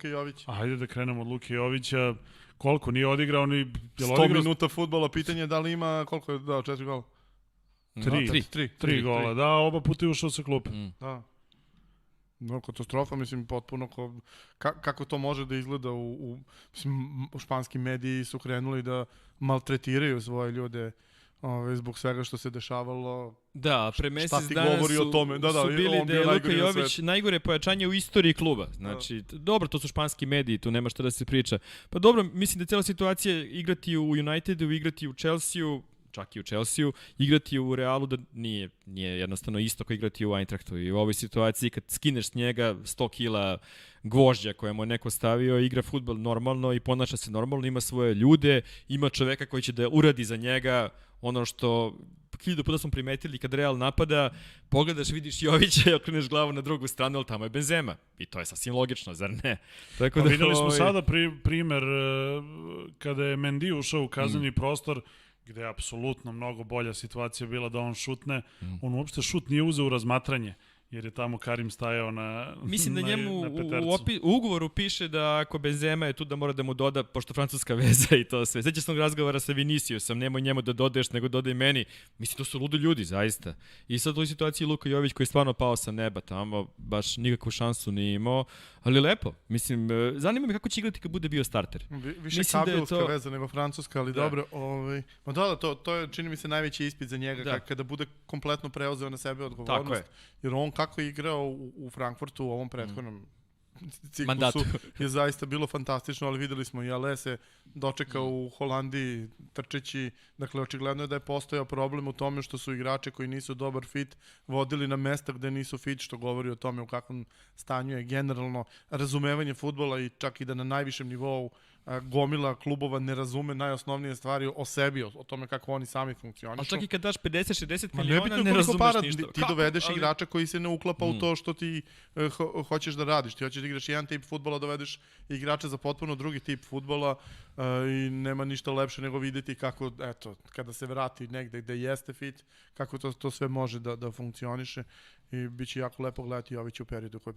Luke Jović? Ajde da krenemo od Luke Jovića. Koliko nije odigrao ni 100 minuta fudbala, pitanje je da li ima, koliko je dao, 4 gola? 3 gola, da, oba puta je ušao sa klupe. Da. No, katastrofa, mislim, potpuno kako to može da izgleda mislim, španski mediji su krenuli da maltretiraju svoje ljude zbog svega što se dešavalo. Da, pre mesec dana su bili da je Luka Jović najgore pojačanje u istoriji kluba. Znači, dobro, to su španski mediji, tu nema šta da se priča. Pa dobro, mislim da je cijela situacija igrati u Unitedu, igrati u Chelsea-u, čak i u Chelsea-u, igrati u Realu da nije jednostavno isto kao igrati u Eintrachtu. I u ovoj situaciji kad skineš s njega 100 kila gvožđa koje mu je neko stavio, igra fudbal normalno i ponaša se normalno, ima svoje ljude, ima čoveka koji će da uradi za njega ono što 1000 puta smo primetili kad Real napada, pogledaš, vidiš Jovića i okreneš glavu na drugu stranu, ali tamo je Benzema. I to je sasvim logično, zar ne? Tako da, videli smo sada primer kada je Mendy ušao u kazneni prostor, gde je apsolutno mnogo bolja situacija bila da on šutne. On uopšte šut nije uzeo u razmatranje, jer je tamo Karim stajao na Mislim da njemu u ugovoru piše da ako Benzema je tu da mora da mu doda, pošto francuska veza i to sve. Sveća sam razgovara sa Viniciusom, nemoj njemu da dodaješ, nego dodaj meni. Mislim, to su ludi ljudi, zaista. I sad u toj situaciji Luka Jović koji je stvarno pao sa neba tamo, baš nikakvu šansu nije imao, ali lepo. Mislim, zanima me kako će igrati kad bude bio starter. Više kabilska veza nego francuska, ali dobro. Ma da, to je, čini mi se, najveći ispit za njega, kada bude kompletno preuzeo na sebe odgovornost. Jer on kako je igrao u Frankfurtu u ovom prethodnom ciklusu je zaista bilo fantastično, ali videli smo i Ale se dočekao u Holandiji trčeći, dakle očigledno je da je postojao problem u tome što su igrače koji nisu dobar fit vodili na mesta gde nisu fit, što govori o tome u kakvom stanju je generalno razumevanje fudbala i čak i da na najvišem nivou gomila klubova ne razume najosnovnije stvari o sebi, o tome kako oni sami funkcionišu. Ali čak i kad daš 50-60 miliona ne razumeš ništa. Ti dovedeš igrača koji se ne uklapa u to što ti hoćeš da radiš. Ti hoćeš da igraš jedan tip fudbala, dovedeš igrača za potpuno drugi tip fudbala i nema ništa lepše nego videti kako, eto, kada se vrati negde gde jeste fit, kako to sve može da funkcioniše i bit će jako lepo gledati Jovića u periodu koji